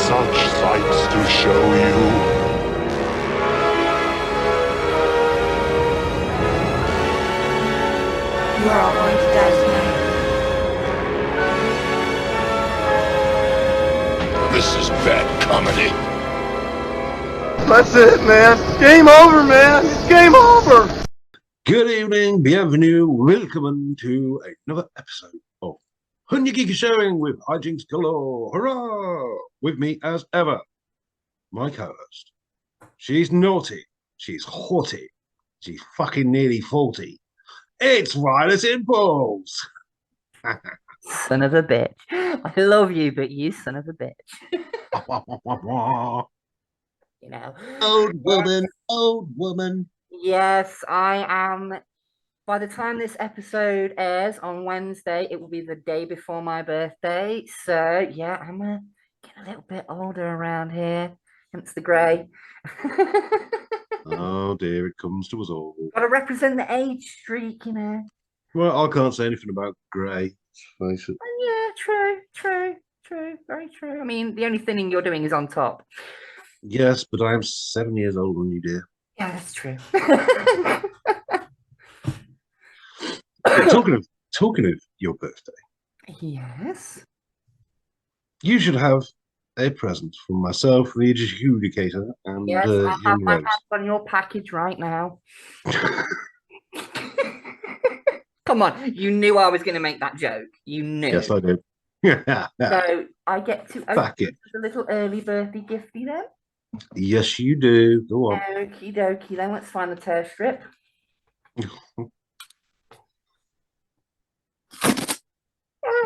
such sights to show you. You are all going to die tonight. This is bad comedy. That's it, man. Game over, man. It's game over. Good evening, bienvenue, welcome to another episode of Geek Showing with Hijinks Galore. Hurrah! With me as ever, my co-host. She's naughty, she's haughty, she's fucking nearly 40. It's Violet Impulse. Son of a bitch. I love you, but you son of a bitch. You know. Old woman. Yes, I am. By the time this episode airs on Wednesday, it will be the day before my birthday. So, yeah, I'm getting a little bit older around here. Hence the grey. Oh dear, it comes to us all. Gotta represent the age streak, you know. Well, I can't say anything about grey, let's face it. Yeah, true, very true. I mean, the only thinning you're doing is on top. Yes, but I am 7 years older than you, dear. Yeah, that's true. Yeah, talking of your birthday, Yes. you should have a present from myself, the adjudicator, and Yes, I have young my Rose. hands on your package right now. Come on, you knew I was going to make that joke. You knew. Yes, I do. So I get to open Back it. a little early birthday gifty then. Yes, you do. Go on. Okie dokie then. Let's find the tear strip.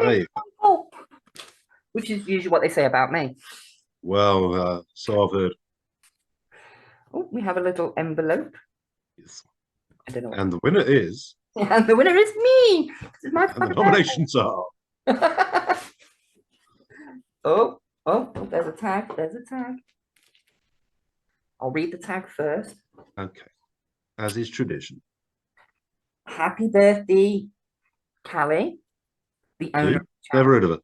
Hey, Oh, which is usually what they say about me. well, so I've heard. Oh, we have a little envelope. Yes. I don't know. And the winner is. And the winner is me. This is my And the nominations are. Oh, there's a tag. There's a tag. I'll read the tag first. Okay. As is tradition. Happy birthday, Callie, the owner of the channel. Never heard of it.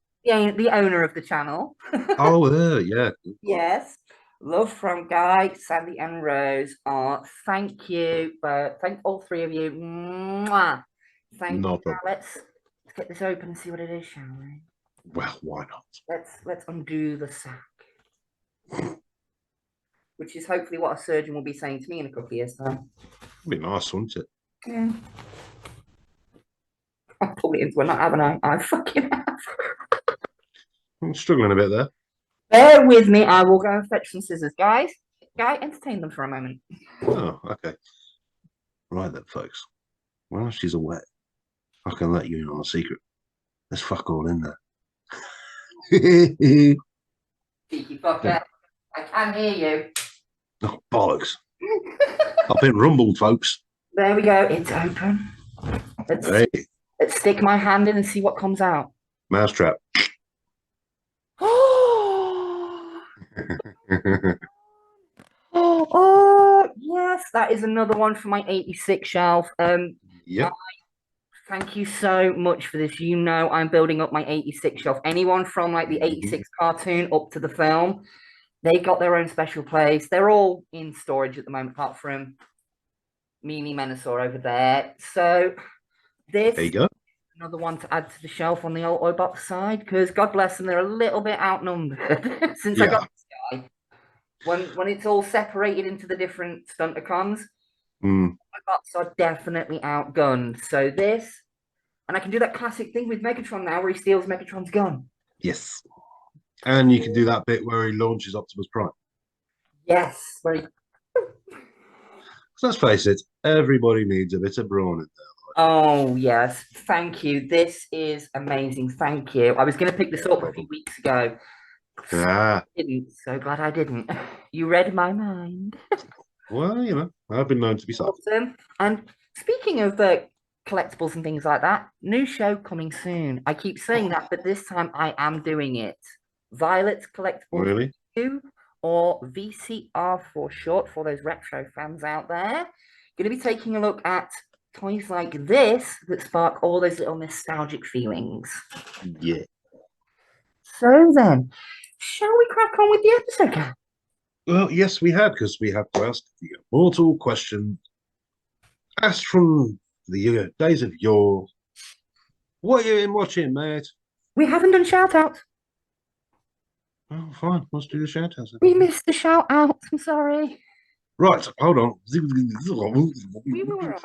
The owner of the channel. Oh, yeah. Yes. Love from Guy, Sandy, and Rose. Thank you. Thank all three of you. Mwah. Thank No you. problem. Now let's get this open and see what it is, shall we? Well, why not? Let's undo the sack. Which is hopefully what a surgeon will be saying to me in a couple of years' time. It'd be nice, wouldn't it? Yeah. I pulled it into a knot, haven't I? I fucking have. I'm struggling a bit there. Bear with me. I will go and fetch some scissors. Guy, entertain them for a moment. Oh, okay. Right then, folks. While she's away, I can let you in on a secret. There's fuck all in there. Cheeky fucker. I can hear you. Oh, bollocks. I've been rumbled, folks. There we go. It's open. Hey, Let's stick my hand in and see what comes out. mousetrap. Oh, yes. That is another one for my 86 shelf. Yep. Thank you so much for this. You know, I'm building up my 86 shelf. Anyone from like the 86 cartoon up to the film, they got their own special place. They're all in storage at the moment, apart from Mimi Menasor over there. So this There you go. another one to add to the shelf on the old Oibot side, because God bless them, they're a little bit outnumbered since I got this guy. When it's all separated into the different stunticons, Oibots are definitely outgunned. So this, and I can do that classic thing with Megatron now where he steals Megatron's gun. Yes. And you can do that bit where he launches Optimus Prime. Yes. Where he... So let's face it, everybody needs a bit of brawn in there. Oh, yes. Thank you. This is amazing. Thank you. I was going to pick this up a few weeks ago. Ah. Didn't. So glad I didn't. You read my mind. Well, you know, I've been known to be soft. Awesome. And speaking of the collectibles and things like that, new show coming soon. I keep saying that, but this time I am doing it. Violet's Collectibles Really? 2, or VCR for short, for those retro fans out there. Going to be taking a look at toys like this that spark all those little nostalgic feelings. Yeah. So then, Shall we crack on with the episode, Gav? Well, yes, we had, because we have to ask the immortal question asked from the days of yore. What you been watching, mate? We haven't done shout outs. Oh, fine. Let's do the shout outs. We missed the shout outs. I'm sorry. Right, hold on. We were all right.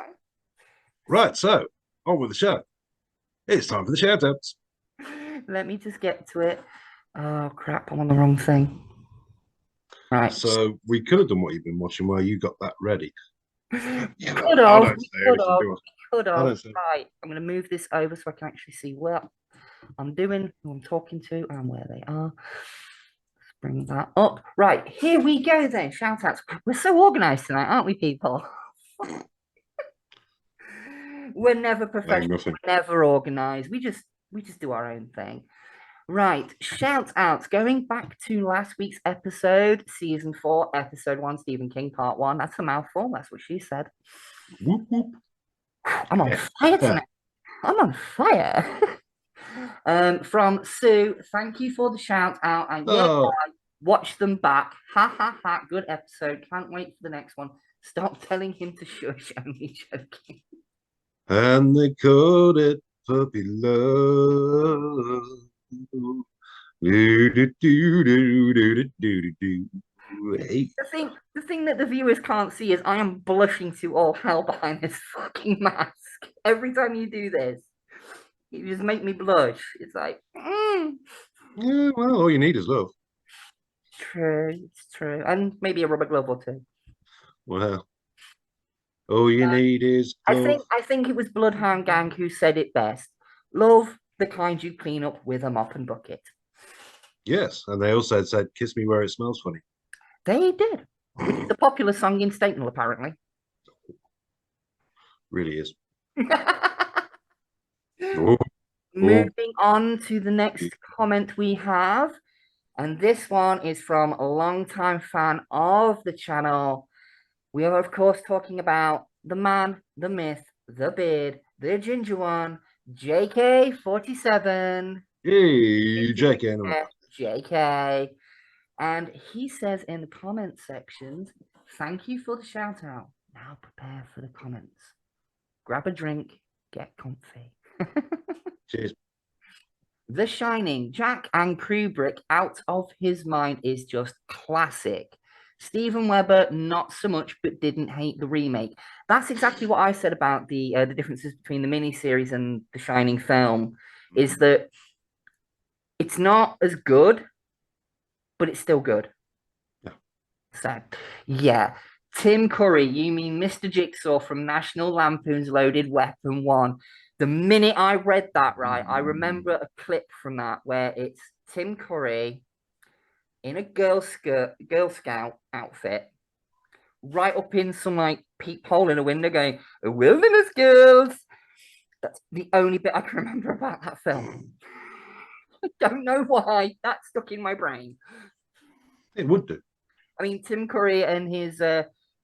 Right, so on with the show. It's time for the shout outs. Let me just get to it. Oh crap! I'm on the wrong thing. Right. So we could have done what you've been watching while you got that ready. Could I have. don't say anything, do I? Could I have. don't say. Right. I'm going to move this over so I can actually see what I'm doing, who I'm talking to, and where they are. Let's bring that up. Right. Here we go then. Shout outs. We're so organized tonight, aren't we, people? We're never professional. nothing. We're never organized. We just do our own thing. Right, shout outs. Going back to last week's episode, season 4, episode 1, Stephen King, part 1. That's a mouthful. That's what she said. Whoop, whoop. I'm on fire tonight. I'm on fire. From Sue, thank you for the shout out. And watch them back. Ha ha ha. Good episode. Can't wait for the next one. Stop telling him to shush. Only joking. And they called it puppy love. Do, do, do, do, do, do, do. Hey. The thing that the viewers can't see is I am blushing to all hell behind this fucking mask. Every time you do this, you just make me blush. It's like, Yeah, well, all you need is love. True, it's true. And maybe a rubber glove or two. Well, all you need is love. I think it was Bloodhound Gang who said it best. Love, the kind you clean up with a mop and bucket. Yes, and they also said, kiss me where it smells funny. They did. Which is a popular song in Statenville, apparently. Really is. Oh, Moving on to the next comment we have. And this one is from a longtime fan of the channel. We are, of course, talking about the man, the myth, the beard, the ginger one, JK47. hey, JK. JK. And he says in the comment sections, thank you for the shout out. Now prepare for the comments. Grab a drink, get comfy. Cheers. The Shining, Jack and Kubrick out of his mind is just classic. Steven Weber, not so much, but didn't hate the remake. That's exactly what I said about the differences between the miniseries and the Shining film, is that it's not as good, but it's still good. Yeah. So, yeah. Tim Curry, you mean Mr. Jigsaw from National Lampoon's Loaded Weapon 1. The minute I read that, right, I remember a clip from that where it's Tim Curry in a Girl Scout outfit, right up in some like peephole in a window going, "Wilderness Girls." That's the only bit I can remember about that film. I don't know why. That stuck in my brain. It would do. I mean, Tim Curry and his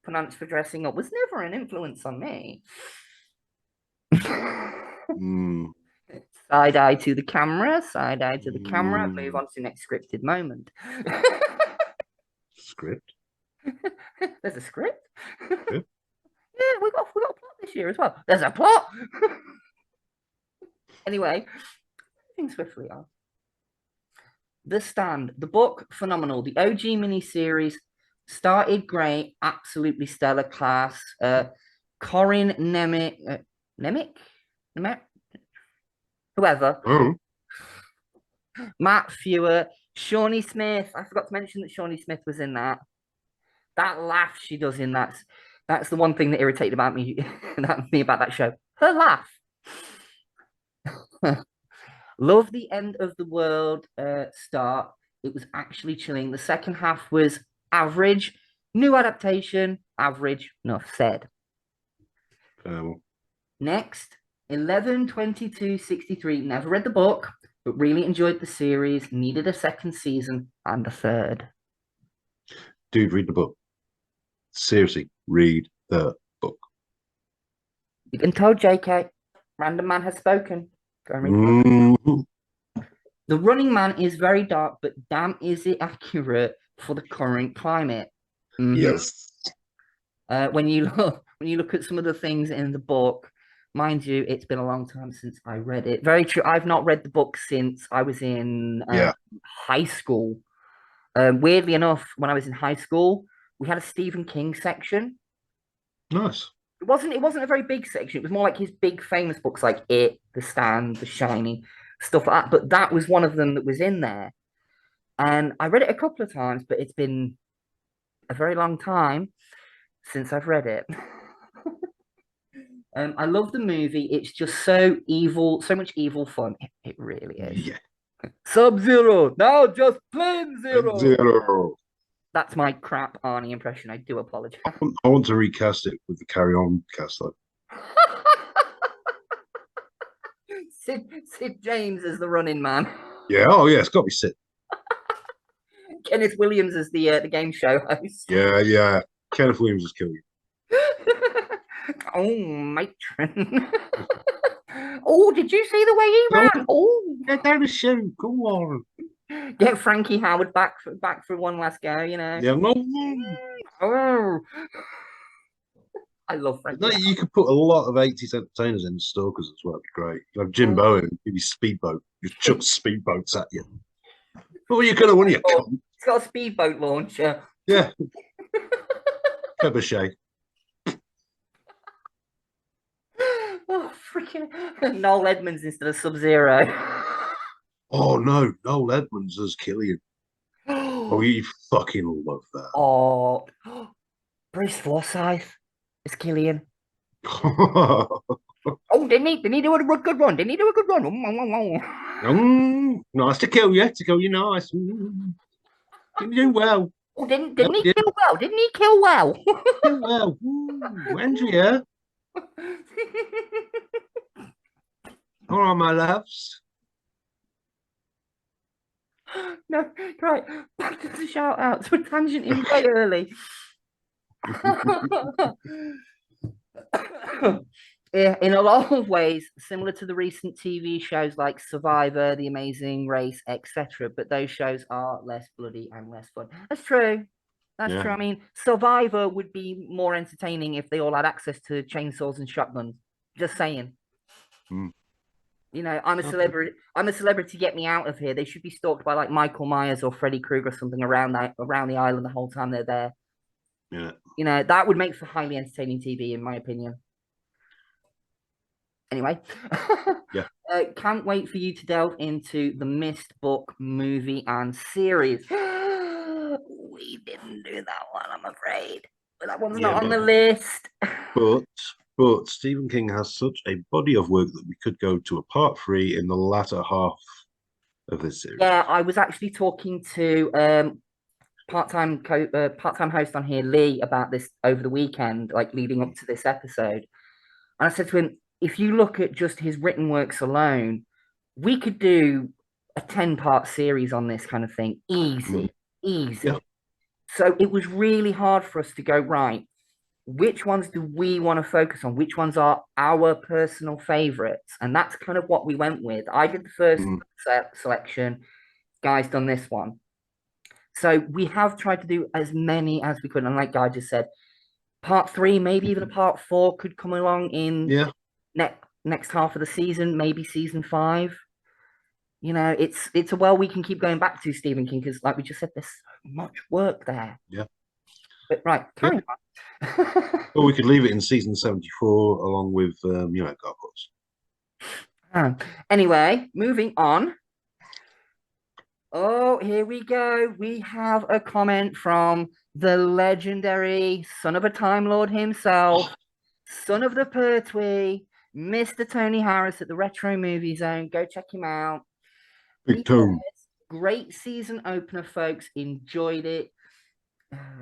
pronounced for dressing up was never an influence on me. Side eye to the camera, side eye to the camera, move on to next scripted moment. Script? There's a script? Yeah. Yeah, we got a plot this year as well. There's a plot. Anyway, moving swiftly on. The Stand, the book, phenomenal. The OG miniseries started great, absolutely stellar class. Corin Nemec? Whoever. Oh. Matt Fewer, Shawnee Smith. I forgot to mention that Shawnee Smith was in that. That laugh she does in that's the one thing that irritated about me about that show. Her laugh. Love the end of the world start. It was actually chilling. The second half was average. New adaptation, average. Enough said. Next, 11/22/63. Never read the book, but really enjoyed the series. Needed a second season and a third. Dude, read the book. Seriously, read the book. You've been told, JK. Random man has spoken. Go and read the book. The Running Man is very dark, but damn, is it accurate for the current climate? Mhm. Yes. When you look at some of the things in the book, mind you, it's been a long time since I read it. Very true. I've not read the book since I was in Yeah. high school. Weirdly enough, when I was in high school, we had a Stephen King section. Nice. It wasn't a very big section. It was more like his big famous books like It, The Stand, The Shining, stuff like that. But that was one of them that was in there. And I read it a couple of times, but it's been a very long time since I've read it. I love the movie. It's just so evil, so much evil fun. It really is. Yeah. Sub-Zero, now just plain Zero. Zero. That's my crap Arnie impression. I do apologize. I want to recast it with the Carry On cast, though. Sid James as the Running Man. Yeah. Oh, yeah. It's got to be Sid. Kenneth Williams as the game show host. Yeah. Yeah. Kenneth Williams is killing you. Oh, matron. Oh, did you see the way he ran? Oh, Get down the show. Go on. get Frankie Howard back for one last go. Yeah. No. Oh, I love Frankie. No, you could put a lot of 80s entertainers in Stalkers as well. It'd be great. Like Jim Bowen, give you speedboat. Just chuck speedboats at you. What were you gonna win? You cunt? It's got a speedboat launcher. Yeah. Cabochon. Oh, freaking Noel Edmonds instead of Sub-Zero. Oh no, Noel Edmonds as Killian. Oh, you fucking love that. Oh, Bruce Forsyth is Killian. Oh, Didn't he do a good run? Didn't he do a good run? nice to kill you nice. You do well. Oh, didn't he kill well? Didn't he kill well? Do well. Andrea. All right, my loves. No, right. Back to the shout outs. We're tangenting way early. Yeah, in a lot of ways, similar to the recent TV shows like Survivor, The Amazing Race, etc. But those shows are less bloody and less fun. That's true. That's Yeah. true. I mean, Survivor would be more entertaining if they all had access to chainsaws and shotguns. Just saying. Hmm. You know, I'm a celebrity. I'm a celebrity. Get me out of here. They should be stalked by like Michael Myers or Freddy Krueger or something around the island the whole time they're there. Yeah. You know, that would make for highly entertaining TV, in my opinion. Anyway, Yeah. Can't wait for you to delve into the Mist book, movie, and series. We didn't do that one, I'm afraid. But that one's not on the list. But Stephen King has such a body of work that we could go to a part 3 in the latter half of this series. Yeah, I was actually talking to part-time host on here, Lee, about this over the weekend, like leading up to this episode. And I said to him, if you look at just his written works alone, we could do a 10-part series on this kind of thing. Easy. Yeah. So it was really hard for us to go, right, which ones do we want to focus on? Which ones are our personal favorites? And that's kind of what we went with. I did the first selection. Guy's done this one. So we have tried to do as many as we could. And like Guy just said, part 3, maybe even a part 4 could come along in next half of the season, maybe season 5. You know, it's a well we can keep going back to, Stephen King, because like we just said, there's so much work there. Yeah. But right, carry on. Or we could leave it in season 74 along with Gargoyles. Anyway, moving on. Oh, here we go. We have a comment from the legendary son of a Time Lord himself, son of the Pertwee, Mr. Tony Harris at the Retro Movie Zone. Go check him out. Big Tone. Great season opener, folks. Enjoyed it.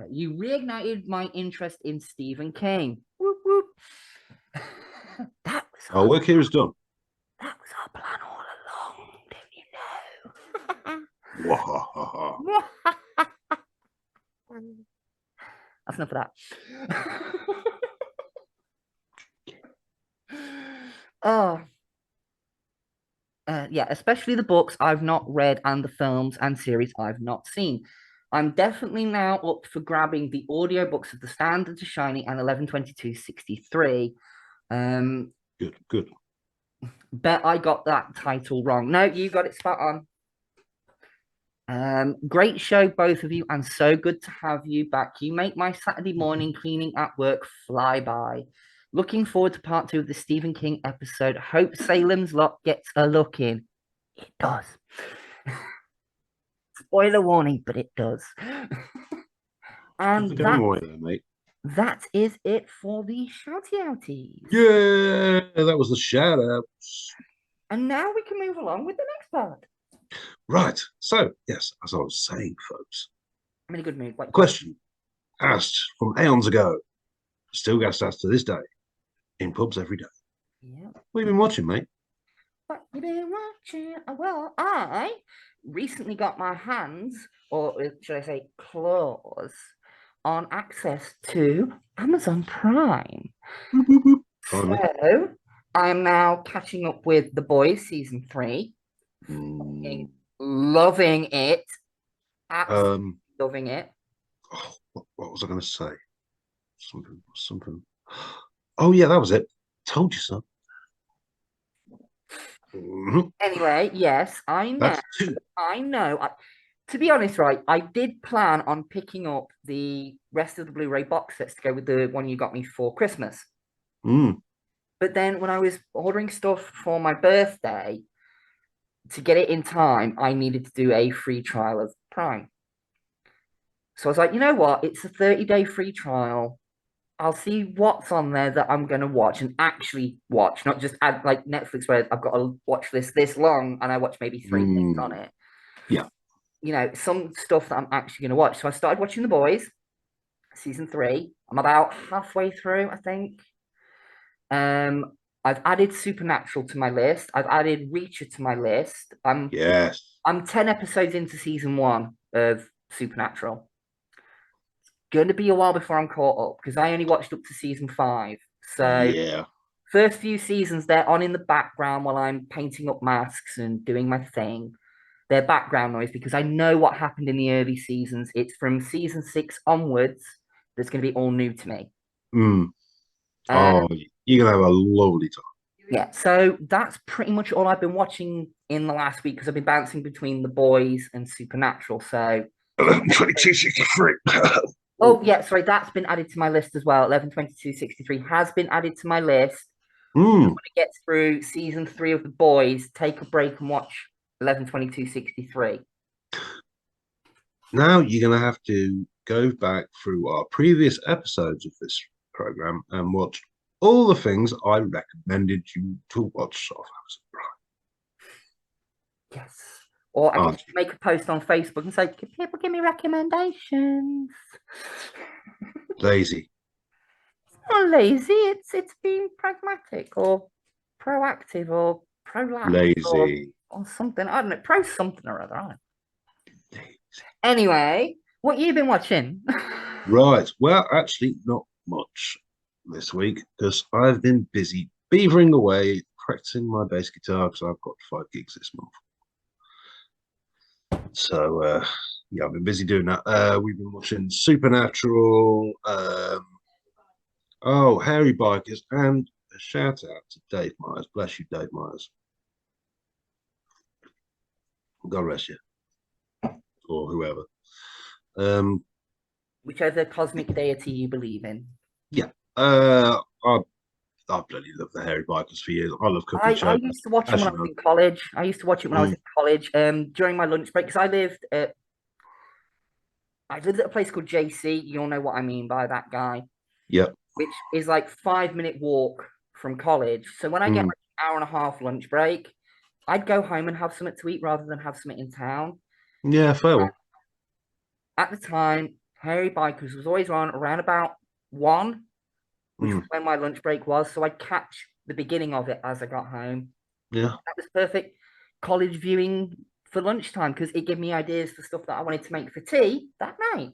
You reignited my interest in Stephen King. Whoop, whoop. That was our work here is done. That was our plan all along, don't you know? That's enough of that. Yeah, especially the books I've not read and the films and series I've not seen. I'm definitely now up for grabbing the audiobooks of The Standard to Shiny and 11/22/63. Good. Bet I got that title wrong. No, you got it spot on. Great show, both of you, and so good to have you back. You make my Saturday morning cleaning at work fly by. Looking forward to part 2 of the Stephen King episode. Hope Salem's Lot gets a look in. It does. Spoiler warning, but it does. And Don't worry there, mate. that is it for the shouty outies. Yeah, that was the shout outs. And now we can move along with the next part. Right. So, yes, as I was saying, folks, I'm in a good mood. Wait, question asked from aeons ago, still gets asked to this day, in pubs every day. yeah. What have you been watching, mate? What you been watching? Well, I recently got my hands, or should I say claws, on access to Amazon Prime. Whoop, whoop, whoop. Finally. So I'm now catching up with The Boys season 3. Mm, Loving it. Absolutely um, loving it. oh, what was I going to say? Something. Oh, yeah, that was it. Told you so. Mhm. Anyway, yes, I know. That's 2. I know. To be honest, right, I did plan on picking up the rest of the Blu-ray box sets to go with the one you got me for Christmas. Mm. But then when I was ordering stuff for my birthday, to get it in time, I needed to do a free trial of Prime. So I was like, you know what? It's a 30-day free trial. I'll see what's on there that I'm going to watch and actually watch, not just add like Netflix where I've got a watch list this long and I watch maybe 3 things on it. Yeah. You know, some stuff that I'm actually going to watch. So I started watching The Boys, season 3. I'm about halfway through, I think. I've added Supernatural to my list. I've added Reacher to my list. Yes. I'm 10 episodes into season 1 of Supernatural. Going to be a while before I'm caught up because I only watched up to season 5. So Yeah. first few seasons they're on in the background while I'm painting up masks and doing my thing. They're background noise because I know what happened in the early seasons. It's from season 6 onwards that's going to be all new to me. Mm. Oh, you're gonna have a lovely time. Yeah, so that's pretty much all I've been watching in the last week because I've been bouncing between The Boys and Supernatural. So 11/22/63. oh, yeah, sorry, that's been added to my list as well. 11/22/63 has been added to my list. Mm. When it gets through season 3 of The Boys, take a break and watch 11/22/63. Now you're going to have to go back through our previous episodes of this program and watch all the things I recommended you to watch off Amazon Prime. Yes. Or I Aren't can make a post on Facebook and say, can people give me recommendations? Lazy. It's not lazy, it's being pragmatic or proactive or pro-life Lazy. or something. I don't know, pro something or other. I don't know. Anyway, what you been watching? Right. Well, actually, not much this week because I've been busy beavering away, practicing my bass guitar because I've got 5 gigs this month. So, yeah, I've been busy doing that. We've been watching Supernatural, Harry Bikers, and a shout out to Dave Myers. Bless you, Dave Myers. God rest you. Or whoever. Whichever cosmic deity you believe in. Yeah. I bloody love the Harry Bikers for years. I love cooking I shows. used to watch it As when I you was know. in college. I used to watch it when I was in college. During my lunch break, because I lived at a place called JC. You'll know what I mean by that guy. Yep. Which is like 5-minute walk from college. So when I get like an hour and a half lunch break, I'd go home and have something to eat rather than have something in town. Yeah, fair one. At the time, Harry Bikers was always on around about 1, which was when my lunch break was. So I'd catch the beginning of it as I got home. Yeah. That was perfect college viewing for lunchtime because it gave me ideas for stuff that I wanted to make for tea that night.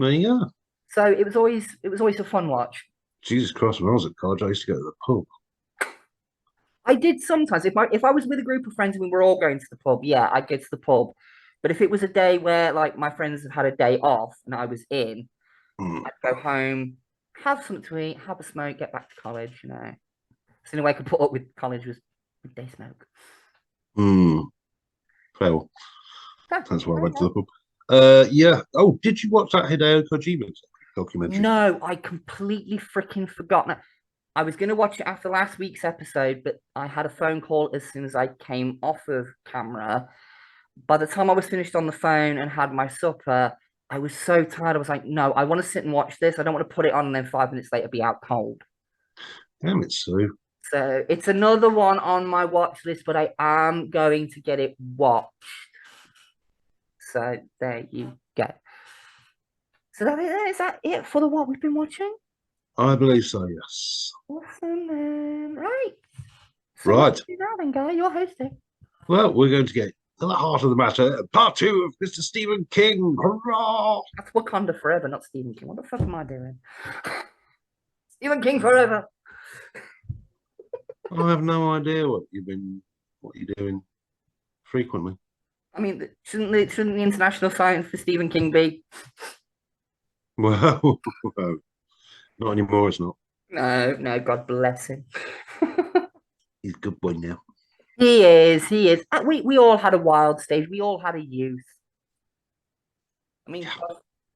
There you go. So it was always a fun watch. Jesus Christ, when I was at college, I used to go to the pub. I did sometimes. If I was with a group of friends and we were all going to the pub, yeah, I'd go to the pub. But if it was a day where like my friends had a day off and I was in, Mm. I'd go home, have something to eat, have a smoke, get back to college. It's the only way I could put up with college was midday smoke. Mm. Well, So, that's why I there you went to the go. pub. Yeah. Oh, did you watch that Hideo Kojima documentary? No, I completely freaking forgotten. I was going to watch it after last week's episode, but I had a phone call as soon as I came off of camera. By the time I was finished on the phone and had my supper, I was so tired. I was like, no, I want to sit and watch this. I don't want to put it on and then 5 minutes later be out cold. Damn it, Sue. So it's another one on my watch list, but I am going to get it watched. So there you go. So is that it for the what we've been watching? I believe so, yes. Awesome, then. Right. So Right. what you now then, Guy? You're hosting. Well, we're going to get to the heart of the matter. Part 2 of Mr. Stephen King. Hurrah! That's Wakanda Forever, not Stephen King. What the fuck am I doing? Stephen King Forever. I have no idea what you're doing frequently. I mean, shouldn't the international sign for Stephen King be? Well, not anymore, it's not. No, God bless him. He's a good boy now. He is. We all had a wild stage. We all had a youth. I mean,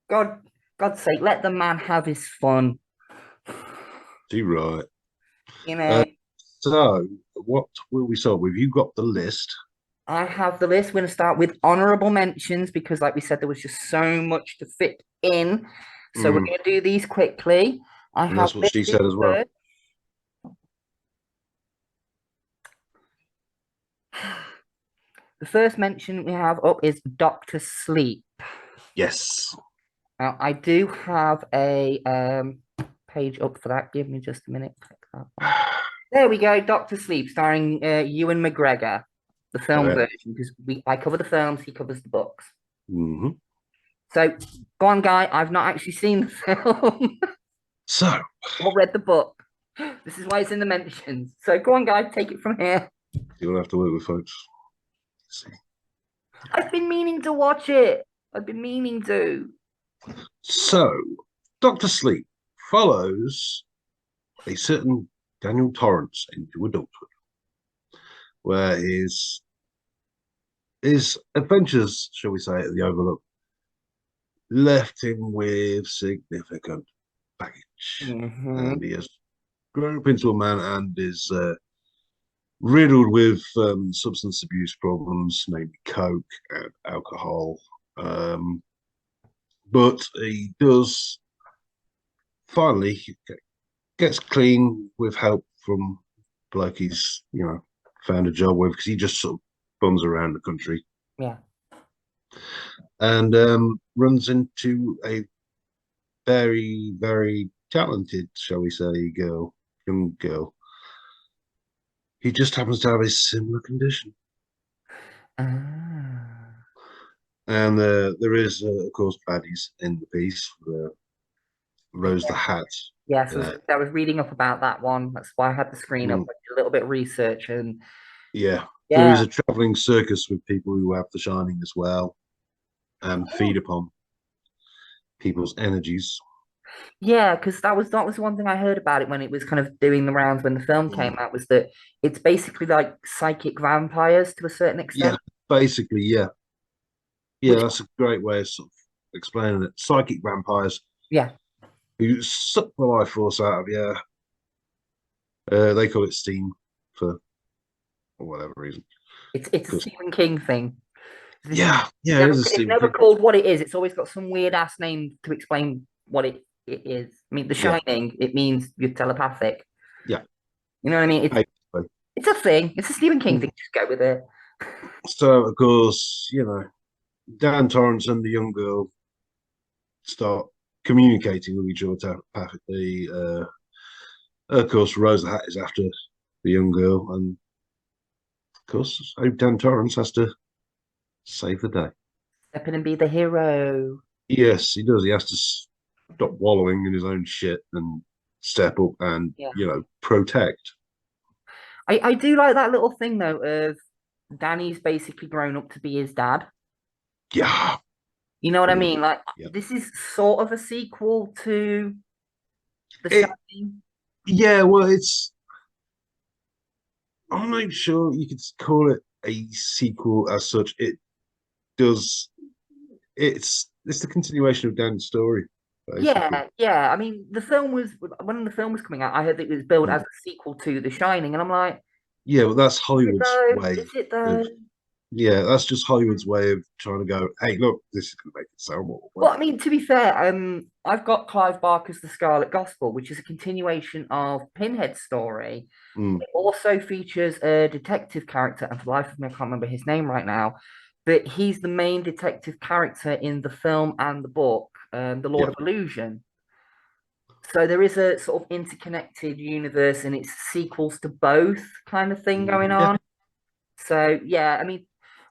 God, God's sake, let the man have his fun. You're right. You know, So, what will we start with? You got the list. I have the list. We're going to start with honorable mentions because, like we said, there was just so much to fit in. So we're going to do these quickly. And that's what she said as well. The first mention we have up is Doctor Sleep. Yes. Now, I do have a page up for that. Give me just a minute. Click that one. There we go. Doctor Sleep, starring Ewan McGregor, the film version, because I cover the films, he covers the books. Mm-hmm. So, go on, Guy. I've not actually seen the film So, or read the book. This is why it's in the mentions. So, go on, Guy. Take it from here. you'll have to work with folks. Let's see. I've been meaning to watch it. I've been meaning to. So, Doctor Sleep follows a certain Daniel Torrance into adulthood, where his adventures, shall we say, at the Overlook, left him with significant baggage, and he has grown up into a man and is riddled with substance abuse problems, namely coke and alcohol. But he does finally gets clean with help from bloke he's found a job with, because he just sort of bums around the country. Yeah. And runs into a very, very talented, shall we say, young girl. He just happens to have a similar condition. And there is, of course, baddies in the piece. Rose the Hat. Yes, I was reading up about that one. That's why I had the screen up. I did a little bit of research and there is a traveling circus with people who have the Shining as well, and feed upon people's energies. Yeah, because that was one thing I heard about it when it was kind of doing the rounds when the film came out, was that it's basically like psychic vampires to a certain extent. Yeah, basically, yeah. That's a great way of sort of explaining it. Psychic vampires. Yeah. Who suck the life force out of you. They call it steam for whatever reason. It's a Stephen King thing. It's never called what it is. It's always got some weird ass name to explain what it is. I mean, The Shining, it means you're telepathic. Yeah. You know what I mean? It's a thing. It's a Stephen King thing. Just go with it. So, of course, Dan Torrance and the young girl start communicating with each other telepathically. Of course, Rose the Hat is after the young girl, and of course, Dan Torrance has to save the day. Step in and be the hero. Yes, he does. He has to stop wallowing in his own shit and step up and protect. I do like that little thing though of Danny's basically grown up to be his dad. Yeah. You know what I Mm, mean? Like yeah. this is sort of a sequel to The It, Shining. yeah, well, I'm not sure you could call it a sequel as such. Does, it's the continuation of Dan's story, basically. Yeah. I mean, the film was when the film was coming out. I heard that it was billed as Mm. a sequel to The Shining, and I'm like, Yeah, well, that's is it Hollywood's though? way Is it of, though? yeah, that's just Hollywood's way of trying to go, hey, look, this is going to make it sell more. Well, I mean, to be fair, I've got Clive Barker's The Scarlet Gospel, which is a continuation of Pinhead's story. Mm, It also features a detective character, and for the life of me, I can't remember his name right now, but he's the main detective character in the film and the book, The Lord yeah. of Illusion. So there is a sort of interconnected universe, and it's sequels to both kind of thing going Yeah. on. So yeah, I mean,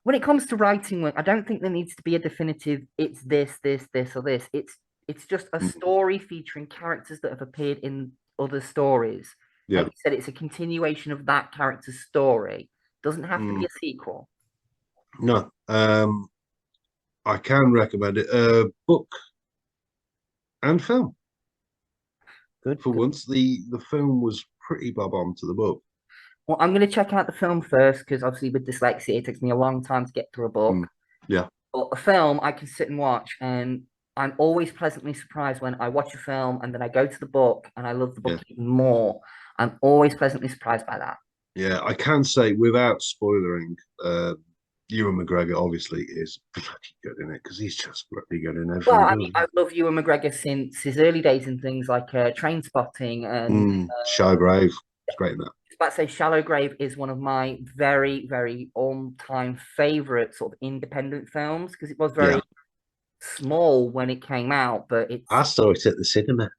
when it comes to writing work, I don't think there needs to be a definitive. It's this, or this. It's just a Mm, story featuring characters that have appeared in other stories. Like yeah. you said, it's a continuation of that character's story. Doesn't have to be Mm, a sequel. no. I can recommend it. Book and film. Good, For good. once, the film was pretty bob on to the book. Well, I'm going to check out the film first because obviously with dyslexia, it takes me a long time to get through a book. Mm, yeah. But a film I can sit and watch, and I'm always pleasantly surprised when I watch a film and then I go to the book and I love the Yeah. book even more. I'm always pleasantly surprised by that. Yeah. I can say without spoiling, Ewan McGregor obviously is bloody good in it because he's just bloody good in Well, everything he I mean, does. I've loved Ewan McGregor since his early days in things like Train Spotting and Showgrave. It's great in that. I was about to say Shallow Grave is one of my very, very all-time favorite sort of independent films because it was Yeah. very small when it came out, but I it's saw it at the cinema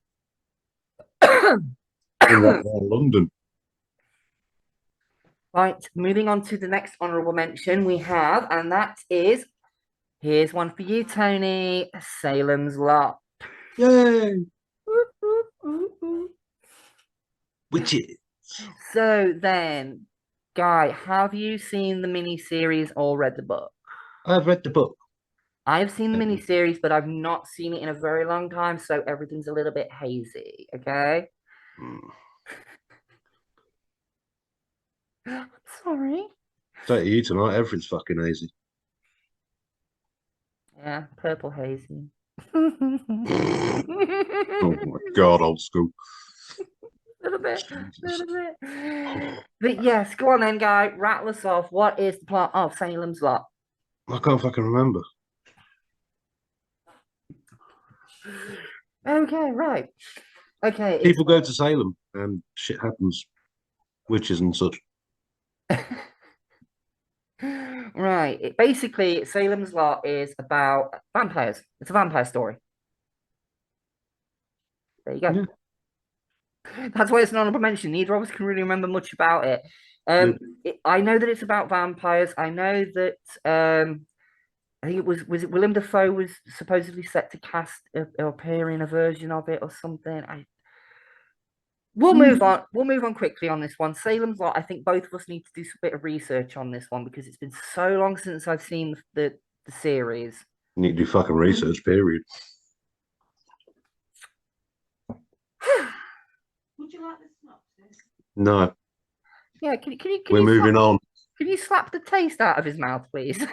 in London. right. Moving on to the next honorable mention we have, and that is here's one for you, Tony. Salem's Lot. Yay! Witches. So then, Guy, have you seen the miniseries or read the book? I've read the book. I've seen the Um, miniseries, but I've not seen it in a very long time, so everything's a little bit hazy. Okay. mm. Sorry. Say to you tonight, everything's fucking easy. Yeah, purple hazy. Oh my god, old school. Little bit, Jesus. little bit. But yes, go on then, Guy. Rattle us off. What is the plot of Salem's Lot? I can't fucking remember. Okay, right. Okay, People go to Salem and shit happens, witches and such. right. Basically, Salem's Lot is about vampires. It's a vampire story. There you go. Yeah. That's why it's an honorable mention. Neither of us can really remember much about it. Nope. I know that it's about vampires. I know that I think it was it Willem Dafoe was supposedly set to cast or appear in a version of it or something. We'll move on. We'll move on quickly on this one. Salem's Lot. I think both of us need to do some bit of research on this one because it's been so long since I've seen the series. Need to do fucking research, period. Would you like the synopsis? No, Yeah, can we're you moving on. can you slap the taste out of his mouth, please?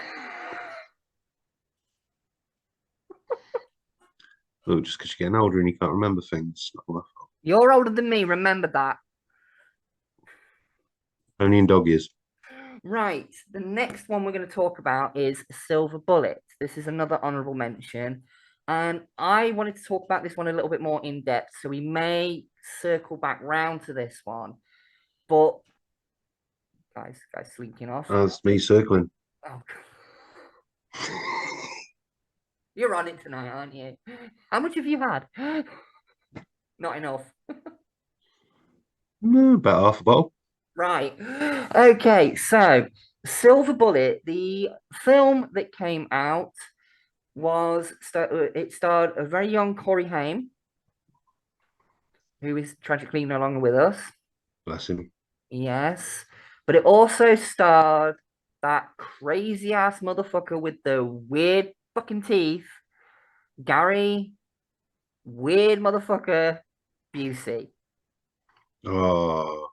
Look, just because you're getting older and you can't remember things. Not my fault. You're older than me. Remember that. Only in dog years. Right. The next one we're going to talk about is Silver Bullet. This is another honorable mention. And I wanted to talk about this one a little bit more in depth. So we may circle back round to this one. But guys slinking off. That's me circling. Oh, you're on it tonight, aren't you? How much have you had? Not enough. About half a bottle. Right. Okay, so Silver Bullet, the film that came out it starred a very young Corey Haim, who is tragically no longer with us. Bless him. Yes. But it also starred that crazy ass motherfucker with the weird fucking teeth, Gary, weird motherfucker, Busey. Oh,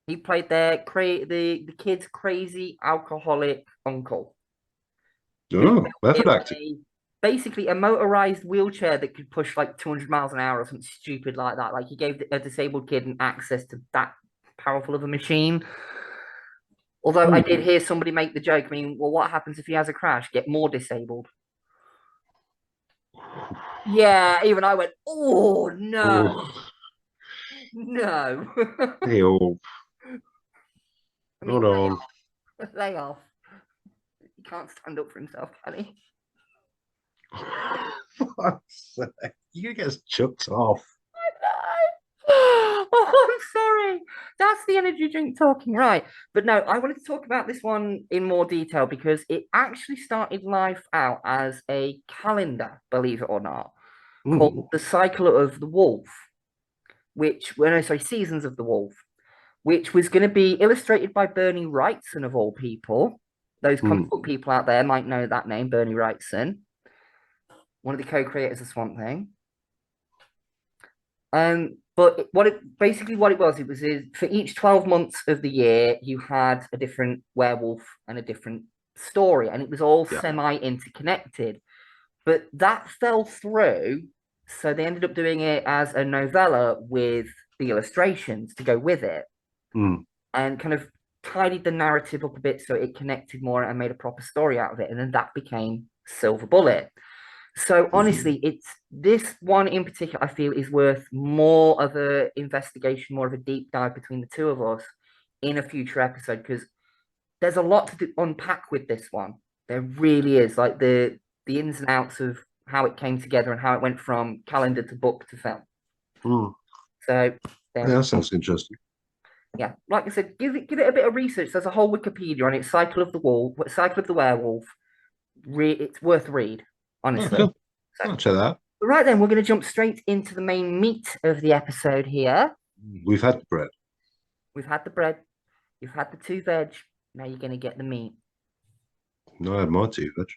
He played the kid's crazy alcoholic uncle. method acting. Basically a motorized wheelchair that could push like 200 miles an hour or something stupid like that. Like he gave a disabled kid an access to that powerful of a machine. Although I did hear somebody make the joke, I mean, well, what happens if he has a crash? Get more disabled. Yeah, even I went, oh no, Oh, no. hey, oh, I mean, hold on. lay off. He can't stand up for himself, can he? Fuck's sake. You get chucked off. Oh, I'm sorry. That's the energy drink talking, right? But no, I wanted to talk about this one in more detail because it actually started life out as a calendar, believe it or not, called The Cycle of the Wolf, Seasons of the Wolf, which was going to be illustrated by Bernie Wrightson, of all people. Those comic book people out there might know that name, Bernie Wrightson, one of the co-creators of Swamp Thing. But what it was for each 12 months of the year, you had a different werewolf and a different story, and it was all semi-interconnected. But that fell through, so they ended up doing it as a novella with the illustrations to go with it, and kind of tidied the narrative up a bit so it connected more and made a proper story out of it, and then that became Silver Bullet. So honestly, it's this one in particular, I feel, is worth more of a investigation, more of a deep dive between the two of us in a future episode, because there's a lot to unpack with this one. There really is, like the ins and outs of how it came together and how it went from calendar to book to film. So yeah, that sounds interesting. Yeah, like I said, give it a bit of research. There's a whole Wikipedia on it. Cycle of the Werewolf. It's worth read, honestly. Cool. I'll check that. Right then, we're going to jump straight into the main meat of the episode here. We've had the bread. We've had the bread. You've had the 2 veg. Now you're going to get the meat. No, I had my 2 veg.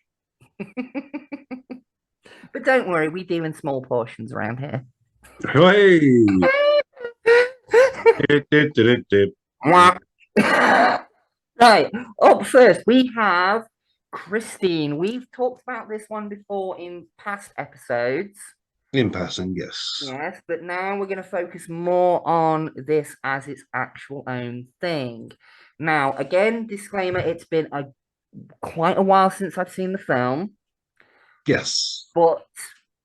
But don't worry, we do in small portions around here. Hey! Right, up first, we have Christine. We've talked about this one before in past episodes. In passing, yes. Yes, but now we're going to focus more on this as its actual own thing. Now, again, disclaimer, it's been quite a while since I've seen the film. Yes. But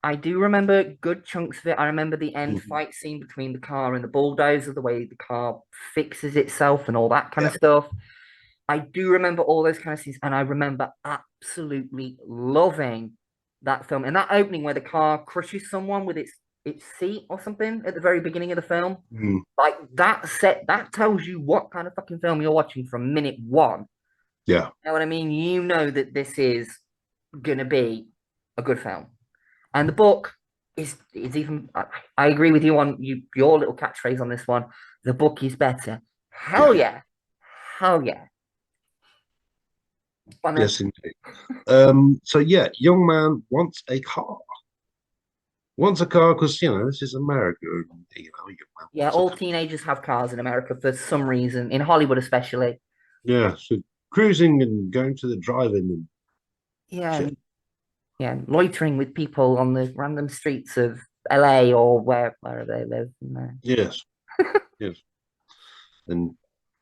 I do remember good chunks of it. I remember the end fight scene between the car and the bulldozer, the way the car fixes itself and all that kind of stuff. I do remember all those kind of scenes, and I remember absolutely loving that film. And that opening where the car crushes someone with its seat or something at the very beginning of the film. Like that tells you what kind of fucking film you're watching from minute 1. Yeah. You know what I mean? You know that this is gonna be a good film. And the book is even I agree with you on your little catchphrase on this one. The book is better. Hell yeah. Hell yeah. Yes, indeed. So yeah, young man wants a car. Wants a car because this is America. Yeah, all teenagers have cars in America for some reason, in Hollywood especially. Yeah, so cruising and going to the drive-in. And loitering with people on the random streets of LA or wherever they live. Yes, yes, and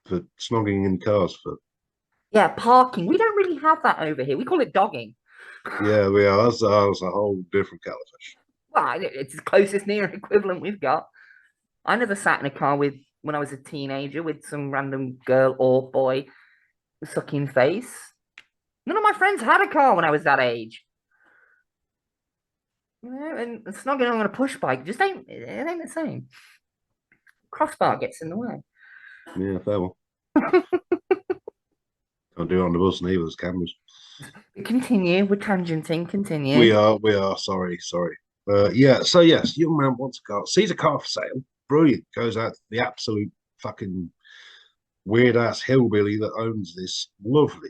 for snogging in cars for. Yeah, parking. We don't really have that over here. We call it dogging. Yeah, we are. That's a whole different kettle of fish. Well, it's the closest near equivalent we've got. I never sat in a car when I was a teenager with some random girl or boy sucking face. None of my friends had a car when I was that age. And snogging on a push bike just ain't the same. Crossbar gets in the way. Yeah, fair one. Can't do it on the bus neither. There's cameras. Continue. We're tangenting. Continue. We are. Sorry. Yeah. So yes, young man wants a car. Sees a car for sale. Brilliant. Goes out to the absolute fucking weird ass hillbilly that owns this lovely,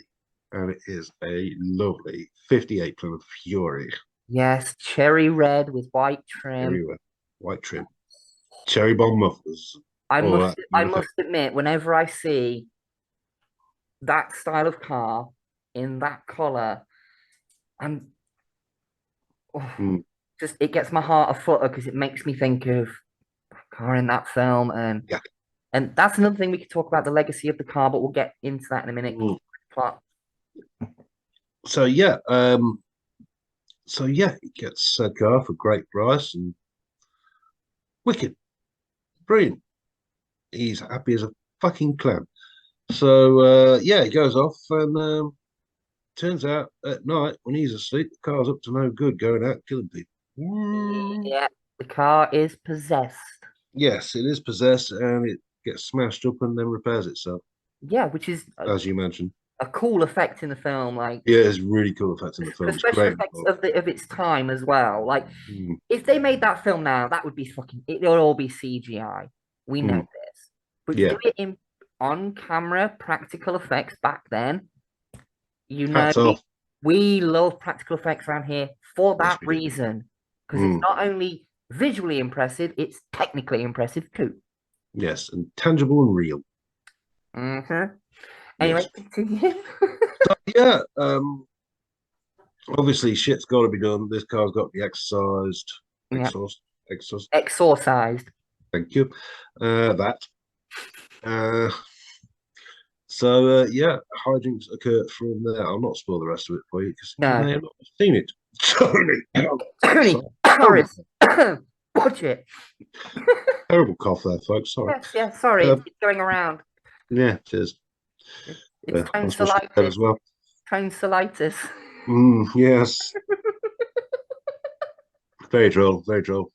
and it is a lovely 58 Plymouth Fury. Yes, cherry red with white trim. Very well. White trim. Cherry bomb mufflers. All that. I must admit, whenever I see that style of car in that color, I'm Mm. just it gets my heart a flutter because it makes me think of that car in that film, Yeah. and that's another thing we could talk about the legacy of the car, but we'll get into that in a minute. Mm. Plot. So yeah, it gets a car for great price and wicked, brilliant. He's happy as a fucking clam. So he goes off and turns out at night when he's asleep, the car's up to no good, going out killing people. Yeah, the car is possessed. Yes, it is possessed and it gets smashed up and then repairs itself, Yeah, which is as you mentioned. a cool effect in the film, like Yeah, it's really cool effect in the film. the It's special great. effects of its time as well. Like Mm, if they made that film now, that would be fucking. It would all be CGI. We know mm, this, but to yeah, do it in on camera practical effects back then, hats off. we love practical effects around here for Yes, that we do. reason because it's Mm, not only visually impressive, it's technically impressive too. yes, and tangible and real. Mm-hmm. Anyway, Yes. continue. Yeah, obviously shit's got to be done. This car's got to be exercised. Yeah, Exhaust. exorcised. Thank you. That. Uh, hijinks occur from there. I'll not spoil the rest of it for you because you No, may have not seen it. Tony, Tony, Horace, watch it. terrible cough there, folks. Sorry. Yes, sorry, Uh, it's going around. Yeah, cheers. It's Tonsillitis as well. tonsillitis. Yes. Very droll. Very droll.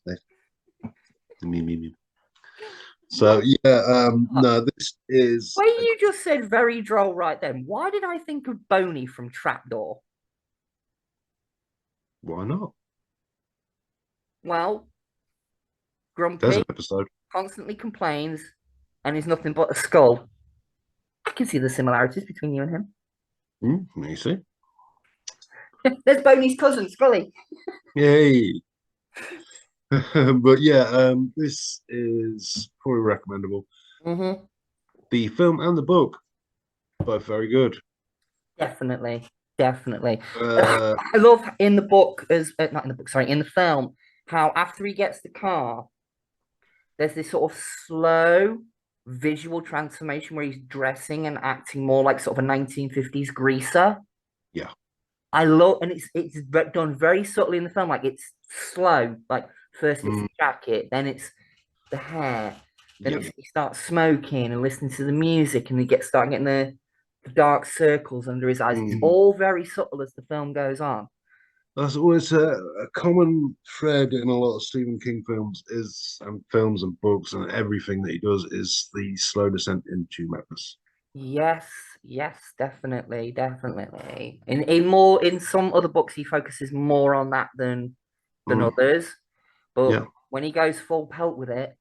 Me. So no, this is When you just said very droll right then, why did I think of Boney from Trapdoor? why not? Well, There's Grumpy an episode. constantly complains and is nothing but a skull. I can see the similarities between you and him. You see? There's Boney's cousin, Scully. Yay. But yeah, this is probably recommendable. Mm-hmm. The film and the book, both very good. Definitely. Uh, I love in the book, not in the book, sorry, in the film, how after he gets the car, there's this sort of slow visual transformation where he's dressing and acting more like sort of a 1950s greaser. Yeah. I love, and it's done very subtly in the film. Like it's slow. Like first it's the jacket, then it's the hair, then he starts smoking and listening to the music, and he starting getting the dark circles under his eyes. It's all very subtle as the film goes on. That's always a common thread in a lot of Stephen King films and films and books and everything that he does is the slow descent into madness. Yes, definitely. In some other books, he focuses more on that than others. But when he goes full pelt with it,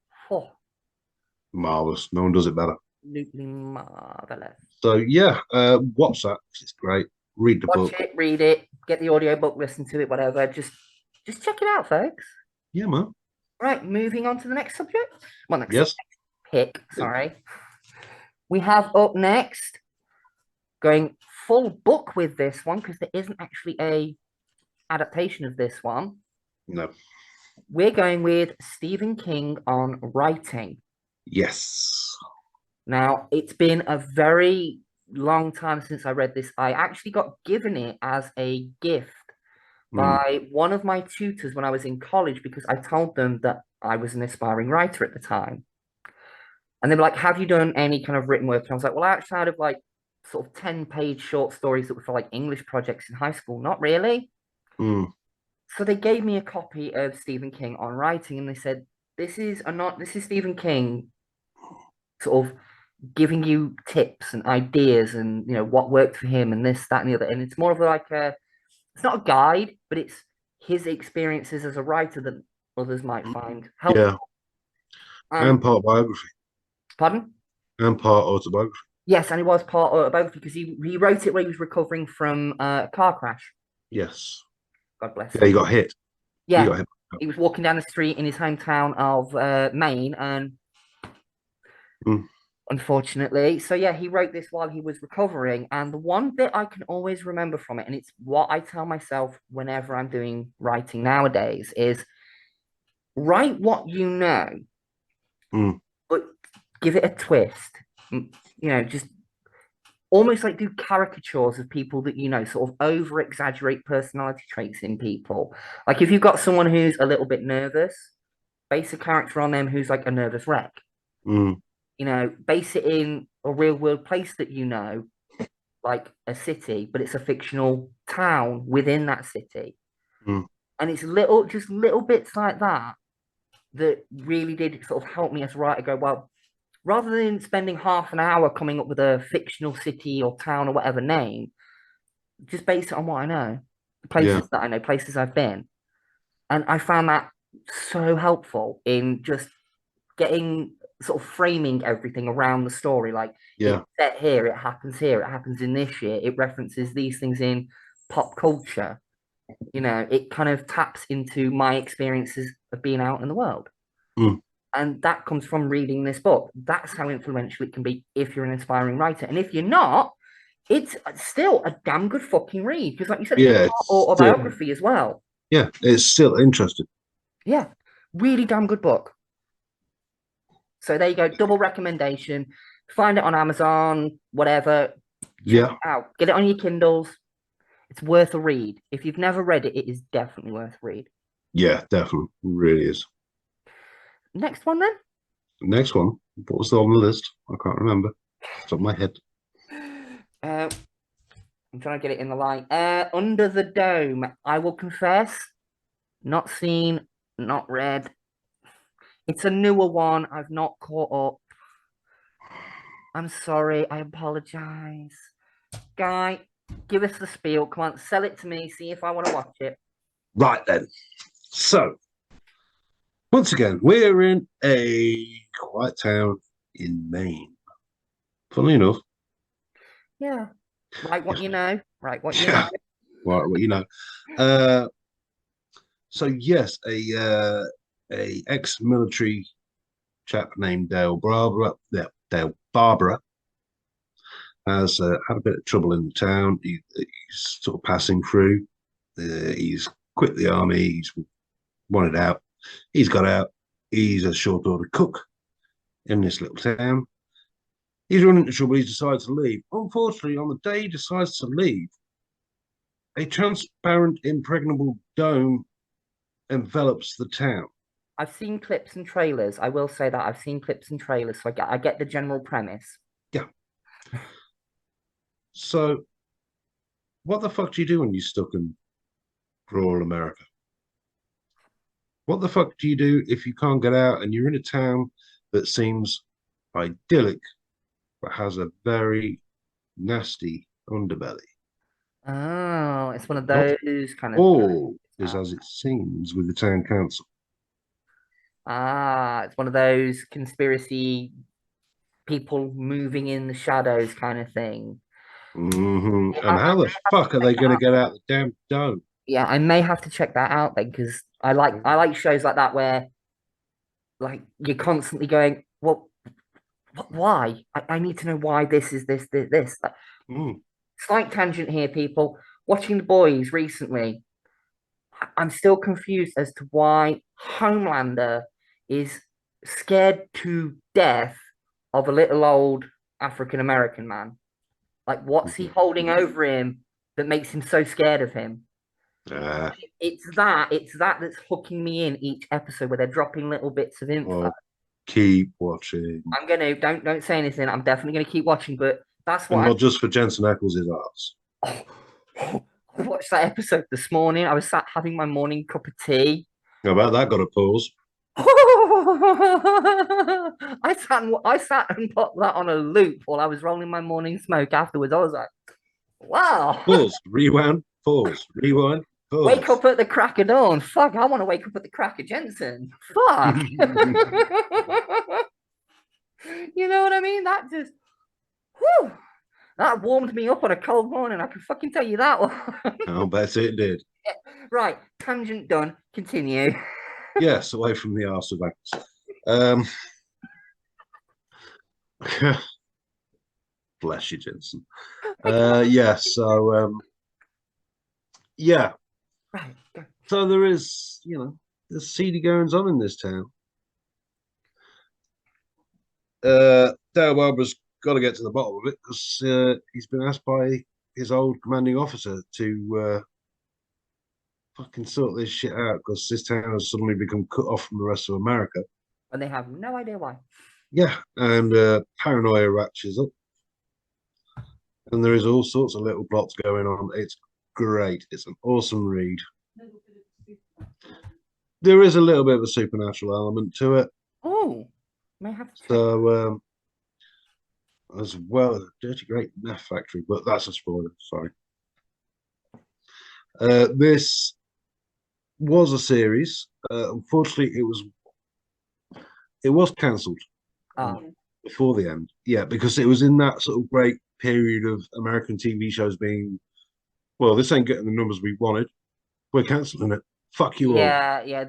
marvelous. No one does it better. absolutely marvelous. So watch that. It's great. Read the book. Watch it, read it, get the audiobook, listen to it, whatever. Just check it out, folks. Yeah, man. Right, moving on to the next subject. Well, next pick. Sorry. We have up next going full book with this one because there isn't actually a adaptation of this one. No. We're going with Stephen King on writing. Yes. Now, it's been a very long time since I read this. I actually got given it as a gift by one of my tutors when I was in college because I told them that I was an aspiring writer at the time. And they were like, have you done any kind of written work? And I was like, well, I actually had like sort of 10-page short stories that were for like English projects in high school. Not really. So they gave me a copy of Stephen King on writing, and they said, this is Stephen King sort of giving you tips and ideas and what worked for him and this, that, and the other. And it's more of like it's not a guide, but it's his experiences as a writer that others might find helpful. Yeah. And part biography. Pardon? And part autobiography. Yes, and it was part autobiography because he wrote it when he was recovering from a car crash. Yes. God bless Yeah, him. he got hit. He Yeah, got hit. he was walking down the street in his hometown of Maine, and Mm. unfortunately, so yeah, he wrote this while he was recovering. And the one bit I can always remember from it, and it's what I tell myself whenever I'm doing writing nowadays, is write what you know, Mm. but give it a twist. Just almost like do caricatures of people that you know, sort of over exaggerate personality traits in people. Like if you've got someone who's a little bit nervous, base a character on them who's like a nervous wreck. Mm. Base it in a real world place that you know, like a city, but it's a fictional town within that city. Mm. And it's just little bits like that that really did sort of help me as a writer go, well, rather than spending half an hour coming up with a fictional city or town or whatever name, just base it on what I know, Yeah. places that I know, places I've been. And I found that so helpful in just getting sort of framing everything around the story. Like Yeah. it's set here, it happens in this year, it references these things in pop culture. It kind of taps into my experiences of being out in the world. Mm. And that comes from reading this book. That's how influential it can be if you're an inspiring writer. And if you're not, it's still a damn good fucking read. Because, like you said, Yeah. it's autobiography as well. Yeah. It's still interesting. Yeah, really damn good book. So there you go, double recommendation. Find it on Amazon, whatever. Check it out. Get it on your Kindles. It's worth a read. If you've never read it, it is definitely worth a read. Yeah, definitely. It really is. Next one then. Next one. What was on the list? I can't remember. It's on my head. I'm trying to get it in the line. Under the Dome. I will confess, not seen, not read. It's a newer one. I've not caught up. I'm sorry. I apologize. Guy, give us the spiel. Come on, sell it to me. See if I want to watch it. Right then. So, once again, we're in a quiet town in Maine. Funnily enough. Yeah. Right, what you know. Right, what you Yeah. know. Right, well, you know. So yes, a ex-military chap named Dale Barbara has had a bit of trouble in the town. He's sort of passing through. He's quit the army. He's wanted out. He's got out. He's a short order cook in this little town. He's running into trouble. He's decided to leave. Unfortunately, on the day he decides to leave, a transparent, impregnable dome envelops the town. I've seen clips and trailers. I will say that I've seen clips and trailers, so I get the general premise. Yeah. So, what the fuck do you do when you're stuck in rural America? What the fuck do you do if you can't get out and you're in a town that seems idyllic but has a very nasty underbelly? Oh, it's one of Not those kind of. all is as it seems with the town council. It's one of those conspiracy people moving in the shadows kind of thing. And how the fuck are they going to get out the damn dome? Yeah, I may have to check that out then because I like shows like that where like you're constantly going, well, why? I need to know why this is this. Slight tangent here, people. Watching The Boys recently, I'm still confused as to why Homelander is scared to death of a little old African American man. Like, what's he holding over him that makes him so scared of him? It's that that's hooking me in each episode where they're dropping little bits of info. Well, keep watching. I'm gonna don't say anything. I'm definitely gonna keep watching, but that's And what not just for Jensen Ackles' ass. I watched that episode this morning. I was sat having my morning cup of tea. How about that? Got a pause. I sat and put that on a loop while I was rolling my morning smoke afterwards. I was like, wow. Pause, rewind, pause, rewind, pause. Wake up at the crack of dawn. Fuck, I want to wake up at the crack of Jensen. Fuck. You know what I mean? That just Whew, that warmed me up on a cold morning. I can fucking tell you that one. I'll bet it did. Right, tangent done. Continue. Yes, away from the arse of Agnes. Bless you, Jensen. Yeah, so yeah, Right. Go. so there is, there's seedy goings on in this town. Dale Barbara's got to get to the bottom of it because he's been asked by his old commanding officer to fucking sort this shit out because this town has suddenly become cut off from the rest of America. And they have no idea why. Yeah, and paranoia ratchets up. And there is all sorts of little plots going on. It's great. It's an awesome read. There is a little bit of a supernatural element to it. Oh, may have to check. So, as well as a dirty great meth factory, but that's a spoiler. Sorry. This was a series. Unfortunately, it was cancelled before the end. Yeah, because it was in that sort of great period of American TV shows being, well, this ain't getting the numbers we wanted. We're cancelling it. Fuck you all. Yeah.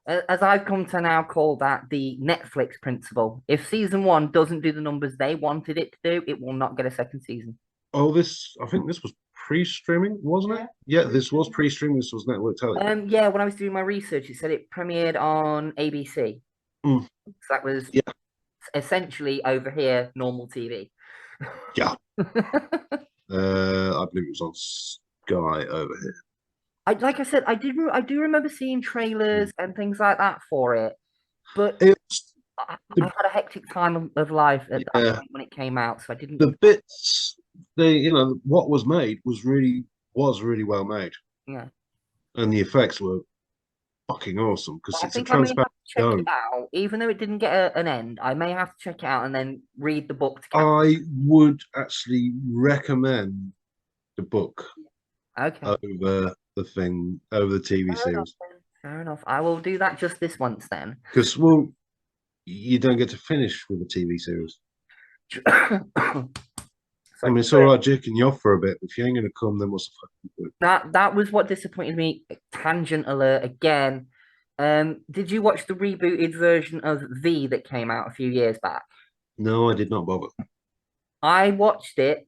As I've come to now call that the Netflix principle. If season 1 doesn't do the numbers they wanted it to do, it will not get a second season. Oh, I think this was pre-streaming, wasn't it? Yeah, this was pre-streaming. This was network television. Yeah, when I was doing my research, it said it premiered on ABC. Mm. So that was Yeah. essentially over here normal TV. Yeah. I believe it was on Sky over here. Like I said, I do remember seeing trailers and things like that for it, but I had a hectic time of life at that point when it came out, so I didn't. The bits, what was made was really well made. Yeah, and the effects were fucking awesome because I it's a think I may have to transparent check stone. it out, even though it didn't get an end. I may have to check it out and then read the book. I would actually recommend the book Okay. over the TV series. Fair enough. I will do that just this once then. Because, well, you don't get to finish with the TV series. I mean, it's all right jerking you off for a bit. If you ain't going to come, then what's the fucking point? That was what disappointed me. Tangent alert again. Did you watch the rebooted version of V that came out a few years back? No, I did not bother. I watched it,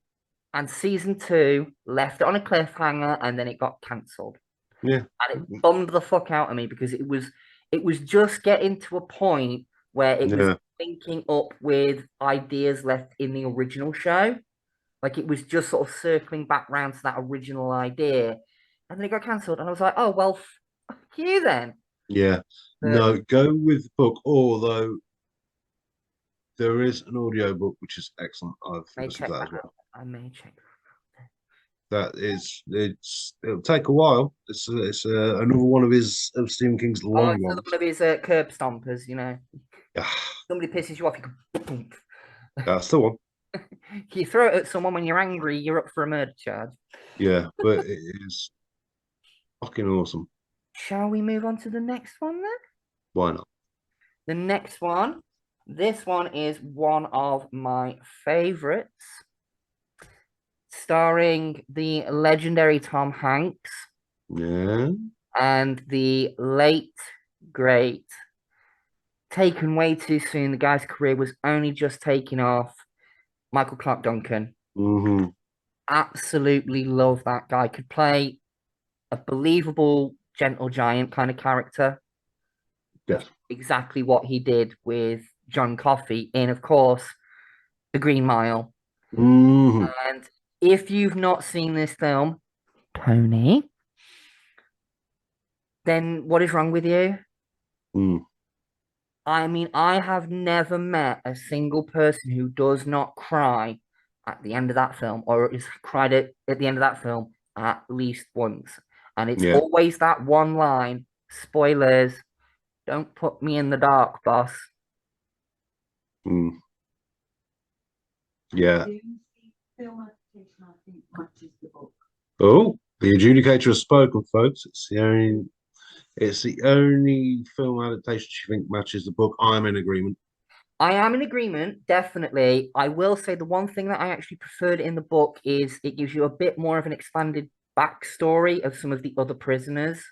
and season 2 left it on a cliffhanger, and then it got cancelled. Yeah, and it bummed the fuck out of me because it was just getting to a point where it was linking up with ideas left in the original show. Like it was just sort of circling back round to that original idea, and then it got cancelled, and I was like, oh well, fuck you then. Yeah, no, go with the book. Although there is an audio book which is excellent. I've listened to that as well. I may check. It'll take a while. It's another one of Stephen King's long ones. One of his curb stompers, you know. Yeah. Somebody pisses you off, you go. That's the one. You throw it at someone when you're angry, you're up for a murder charge. Yeah, but it is fucking awesome. Shall we move on to the next one then? Why not? The next one, this one is one of my favorites, starring the legendary Tom Hanks. Yeah. And the late, great, taken way too soon. The guy's career was only just taking off. Michael Clark Duncan. Mm-hmm. Absolutely love that guy. Could play a believable gentle giant kind of character. Yes. Exactly what he did with John Coffey in, of course, The Green Mile. Mm-hmm. And if you've not seen this film, Tony, then what is wrong with you? Mm. I mean, I have never met a single person who does not cry at the end of that film, or has cried at the end of that film at least once. And it's always that one line, spoilers, don't put me in the dark, boss. Mm. Yeah. Oh, the adjudicator has spoken, folks. It's the only film adaptation she thinks matches the book. I'm in agreement. I am in agreement, definitely. I will say the one thing that I actually preferred in the book is it gives you a bit more of an expanded backstory of some of the other prisoners,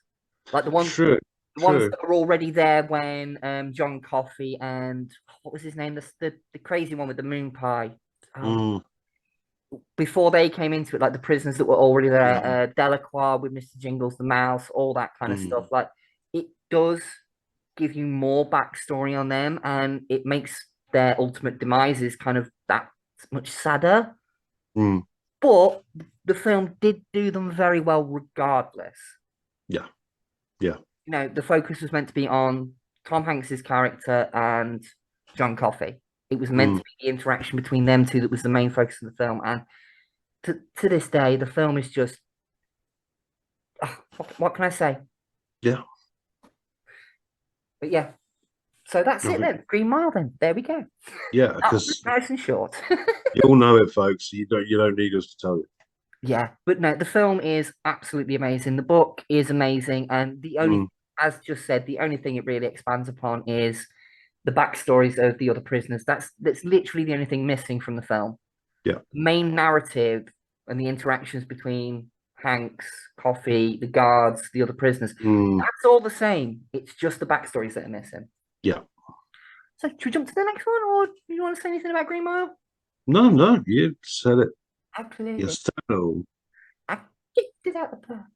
like True, the ones true. that were already there when John Coffey and what was his name, the crazy one with the moon pie. Oh, Mm, before they came into it, like the prisoners that were already there, mm, Delacroix with Mr. Jingles the mouse, all that kind of stuff. mm, Like it does give you more backstory on them, and it makes their ultimate demises kind of that much sadder. mm. But the film did do them very well, regardless. Yeah, yeah. The focus was meant to be on Tom Hanks's character and John Coffey. It was meant Mm, to be the interaction between them two that was the main focus of the film. And to this day, the film is just what can I say? yeah. But yeah, so that's I it think, then. Green Mile then. There we go. yeah, That was because nice and short. you all know it, folks. You don't need us to tell you. Yeah, but no, the film is absolutely amazing. The book is amazing, and Mm, as just said, the only thing it really expands upon is the backstories of the other prisoners. That's literally the only thing missing from the film. yeah. Main narrative and the interactions between Hanks, Coffee, the guards, the other prisoners. Mm, That's all the same. It's just the backstories that are missing. yeah. So, should we jump to the next one, or do you want to say anything about Green Mile? No, no, you said it Absolutely. yourself. I kicked it out the park.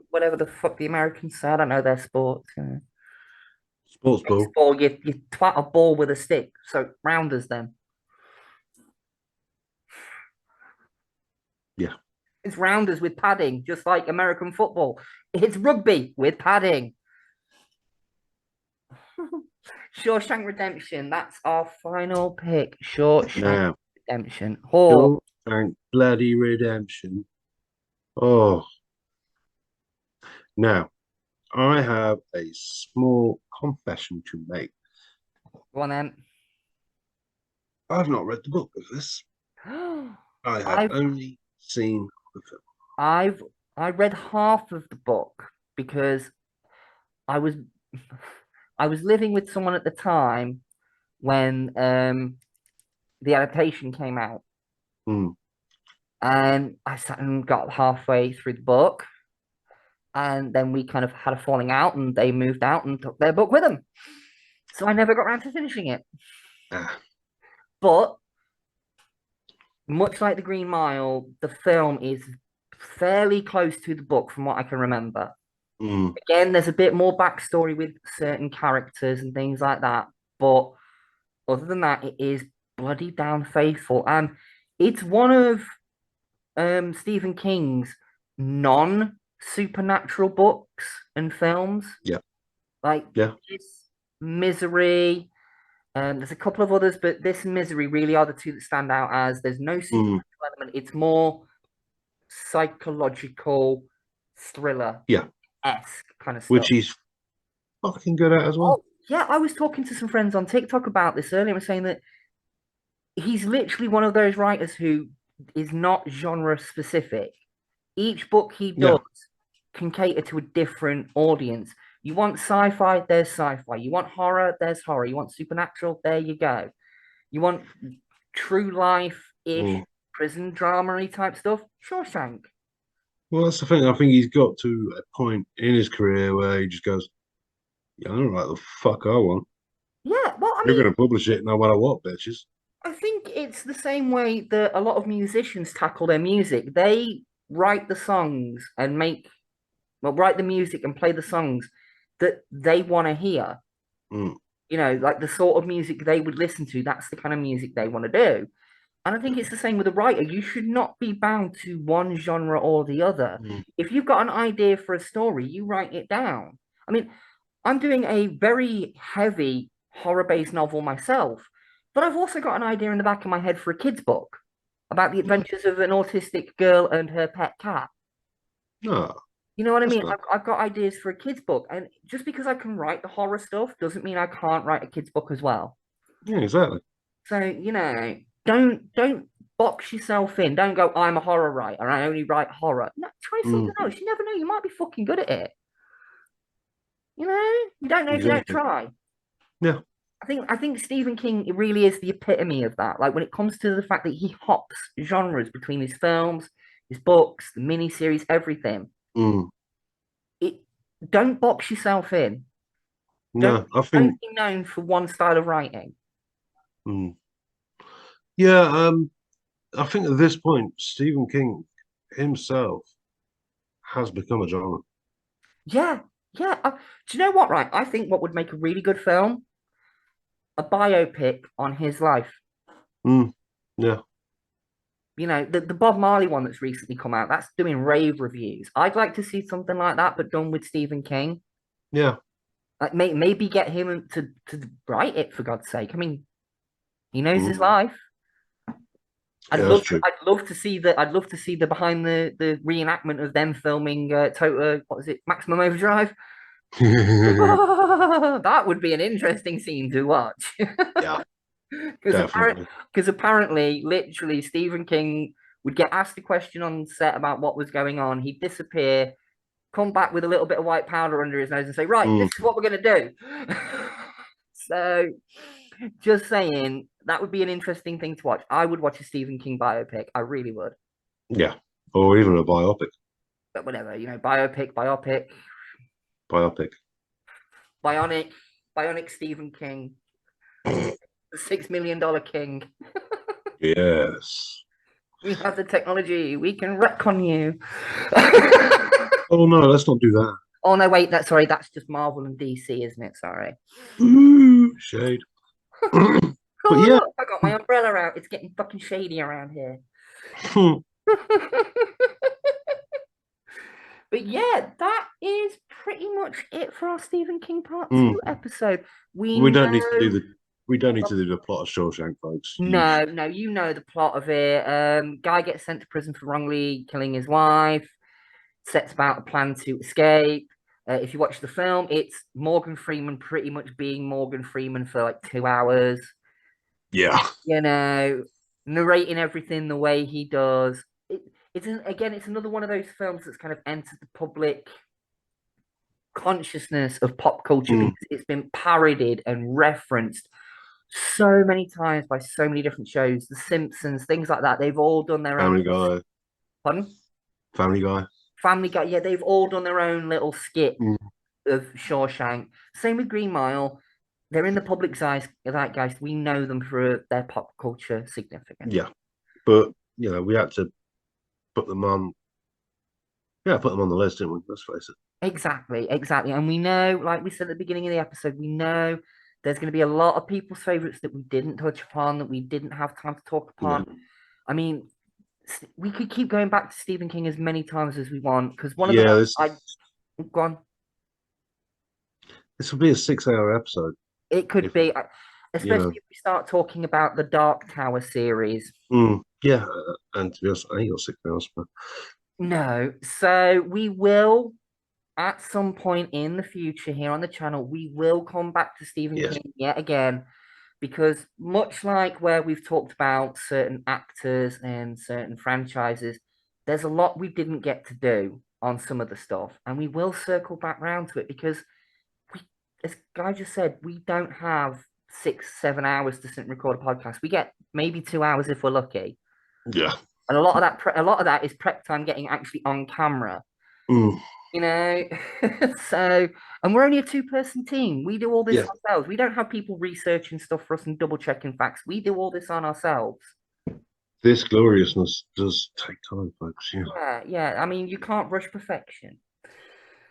Whatever the fuck the Americans say, I don't know their sports. Sports ball. Baseball, you twat a ball with a stick. So rounders then. Yeah. It's rounders with padding, just like American football. It's rugby with padding. Shawshank Redemption. That's our final pick. Shawshank Now, Redemption. Oh, your thank bloody redemption. Oh, now I have a small confession to make. go on then. I've not read the book of this. I have I've only seen the film. I've I read half of the book because I was I was living with someone at the time when the adaptation came out, Mm, and I sat and got halfway through the book, and then we kind of had a falling out, and they moved out and took their book with them, so I never got around to finishing it. ah, But much like the Green Mile, the film is fairly close to the book from what I can remember. mm, Again, there's a bit more backstory with certain characters and things like that, but other than that, it is bloody down faithful, and it's one of Stephen King's non-supernatural books and films. yeah, Like yeah. this Misery, there's a couple of others, but this and Misery really are the two that stand out as there's no Mm, supernatural element. It's more psychological thriller-esque yeah. kind of Which stuff. he's fucking good at as well. Oh, yeah, I was talking to some friends on TikTok about this earlier and saying that he's literally one of those writers who is not genre specific. Each book he Yeah. does can cater to a different audience. You want sci-fi, there's sci-fi. You want horror, there's horror. You want supernatural, there you go. You want true life-ish Mm. prison drama type stuff, Shawshank. Well, that's the thing. I think he's got to a point in his career where he just goes, yeah, I don't know what the fuck I want. Yeah, well, I You're mean, going to publish it no matter what, bitches. I think it's the same way that a lot of musicians tackle their music. They write the songs and write the music and play the songs that they want to hear. Mm, Like the sort of music they would listen to, that's the kind of music they want to do. And I think it's the same with a writer. You should not be bound to one genre or the other. mm, If you've got an idea for a story, you write it down. I mean, I'm doing a very heavy horror-based novel myself, but I've also got an idea in the back of my head for a kid's book about the adventures of an autistic girl and her pet cat. no, You know what I that's mean? not. I've got ideas for a kid's book, and just because I can write the horror stuff doesn't mean I can't write a kid's book as well. Yeah, exactly. So, don't box yourself in. Don't go, I'm a horror writer. I only write horror. No, try something Mm, else. You never know. You might be fucking good at it. You don't know if you don't exactly. try. Yeah. I think Stephen King really is the epitome of that. Like when it comes to the fact that he hops genres between his films, his books, the miniseries, everything. Mm. It don't box yourself in. No, I Don't think, be known for one style of writing. mm, yeah, I think at this point, Stephen King himself has become a genre. Yeah, yeah. Do you know what? Right, I think what would make a really good film, a biopic on his life. Mm. Yeah, You know, the Bob Marley one that's recently come out, that's doing rave reviews. I'd like to see something like that, but done with Stephen King. yeah, Like maybe get him to write it for God's sake. I mean, he knows his mm. life. I'd Yeah, that's love true. I'd love to see the behind the reenactment of them filming Total what was it, Maximum Overdrive. That would be an interesting scene to watch. Yeah, Because definitely. apparently, literally, Stephen King would get asked a question on set about what was going on. He'd disappear, come back with a little bit of white powder under his nose, and say, "Right, Mm. this is what we're going to do." So, just saying, that would be an interesting thing to watch. I would watch a Stephen King biopic. I really would. Yeah, or even a biopic. But whatever, biopic, Biopic. bionic, bionic Stephen King, the $6 million king. Yes. We have the technology. We can retcon you. Oh no, let's not do that. Oh no, wait, that's just Marvel and DC, isn't it? Sorry. Ooh, shade. But Oh yeah, look, I got my umbrella out. It's getting fucking shady around here. But yeah, that is pretty much it for our Stephen King Part 2 mm. episode. We We don't need to do know the plot of Shawshank, folks. no, you know the plot of it. Guy gets sent to prison for wrongly killing his wife, sets about a plan to escape. If you watch the film, it's Morgan Freeman pretty much being Morgan Freeman for like 2 hours. Yeah. You know, narrating everything the way he does. It's another one of those films that's kind of entered the public consciousness of pop culture Mm. because it's been parodied and referenced so many times by so many different shows. The Simpsons, things like that. They've all done their own. Family Guy. Pardon? Family Guy. Family Guy. Yeah, they've all done their own little skit Mm. of Shawshank. Same with Green Mile. They're in the public zeitgeist. We know them for their pop culture significance. Yeah. But we had to put them on. Yeah, put them on the list, didn't we? Let's face it. Exactly, exactly. And we know, like we said at the beginning of the episode, we know there's going to be a lot of people's favorites that we didn't touch upon, that we didn't have time to talk Yeah. upon. I mean, we could keep going back to Stephen King as many times as we want because one of the Yeah, ones I go on, this will be a 6-hour episode. it could If be, you especially know. if we start talking about the Dark Tower series. Yeah, and to be honest, I ain't got 6 hours, but No, so we will at some point in the future here on the channel, we will come back to Stephen yes. King yet again because much like where we've talked about certain actors and certain franchises, there's a lot we didn't get to do on some of the stuff, and we will circle back round to it because we, as Guy just said, we don't have 6, 7 hours to sit and record a podcast. We get maybe 2 hours if we're lucky, Yeah. and a lot of that is prep time getting actually on camera. Mm. You know, so, and we're only a two-person team. We do all this Yeah. ourselves. We don't have people researching stuff for us and double checking facts. We do all this on ourselves. This gloriousness does take time, folks. Yeah. Yeah, yeah. I mean, you can't rush perfection.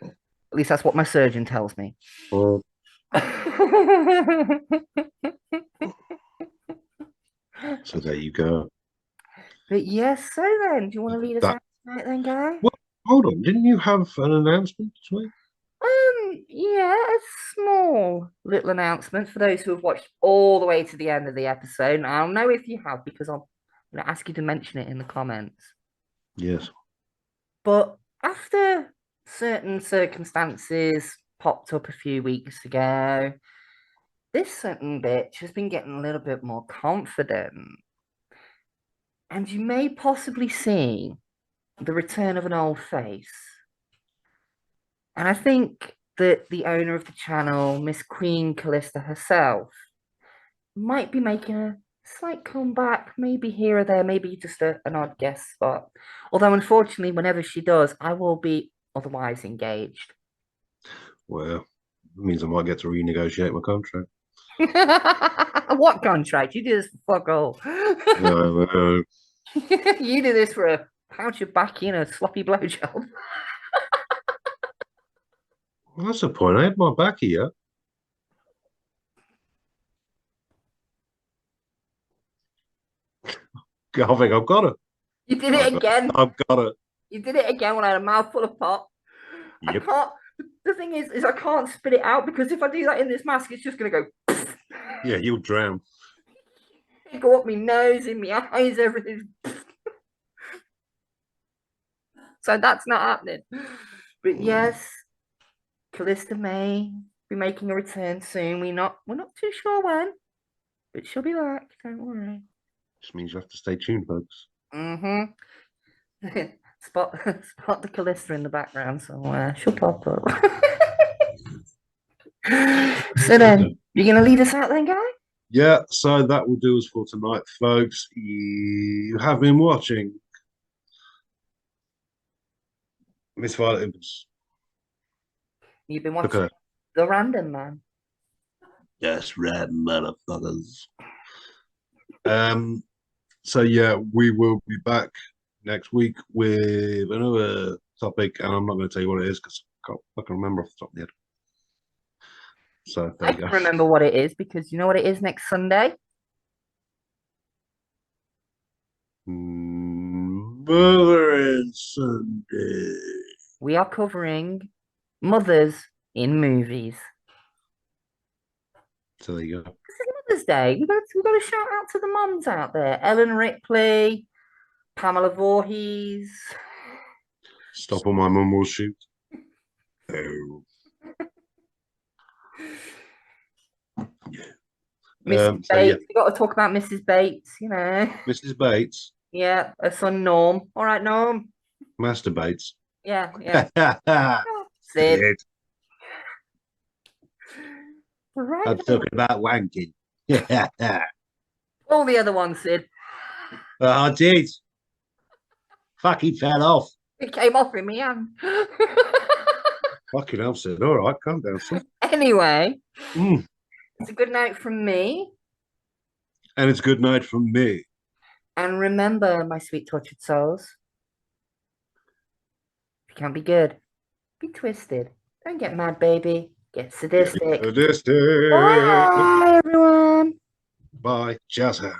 At least that's what my surgeon tells me. Well, so there you go. But yes, so then, do you want to lead us That out tonight then, Guy? well, hold on. Didn't you have an announcement to make? Yeah, a small little announcement for those who have watched all the way to the end of the episode. And I'll know if you have because I'm going to ask you to mention it in the comments. Yes. But after certain circumstances popped up a few weeks ago, this certain bitch has been getting a little bit more confident. And you may possibly see the return of an old face. And I think that the owner of the channel, Miss Queen Callista herself, might be making a slight comeback, maybe here or there, maybe just an odd guest spot. Although, unfortunately, whenever she does, I will be otherwise engaged. Well, it means I might get to renegotiate my contract. What contract? You do this for fuck all. No, You do this for a pouch of baccy and a sloppy blowjob. well, that's the point. I had my back here. I think I've got it. You did it again. I've got it. You did it again when I had a mouthful of pop. Yep. I can't. The thing is I can't spit it out because if I do that in this mask, it's just gonna go. Yeah, you'll drown. It go up my nose, in my eyes, everything. So that's not happening. But yes, Callista may be making a return soon. We're not too sure when, but she'll be back. Don't worry. Just means you have to stay tuned, folks. Mm-hmm. Spot the Callista in the background somewhere. She'll pop up. So then, you're gonna lead us out then, guy? Yeah, so that will do us for tonight, folks. You have been watching Miss Violet Impulse. You've been Look at watching her. The Random Man. That's right, motherfuckers. So yeah, we will be back next week with another topic, and I'm not going to tell you what it is because I can remember off the top of the head. So there I you can go. remember what it is because you know what it is next Sunday? Mother Sunday. We are covering mothers in movies. So there you go. This is Mother's Day. We've got to shout out to the moms out there. Ellen Ripley, Pamela Voorhees. Stop or my mum will shoot. Oh. Mrs. So yeah, Bates. We've got to talk about Mrs. Bates, you know. Mrs. Bates, Yeah, her son Norm. All right, Norm. Master Bates. Yeah, yeah. Sid. Sid. Right. I'm talking about wanking. All the other ones, Sid. I did. Fucking fell off. It came off in my hand. Fucking hell, Sid. All right, calm down, son. Anyway, Mm. it's a good night from me. And it's good night from me. And remember, my sweet tortured souls, if you can't be good, be twisted. Don't get mad, baby. Get sadistic. Sadistic. Bye, everyone. Bye. Ciao, sir.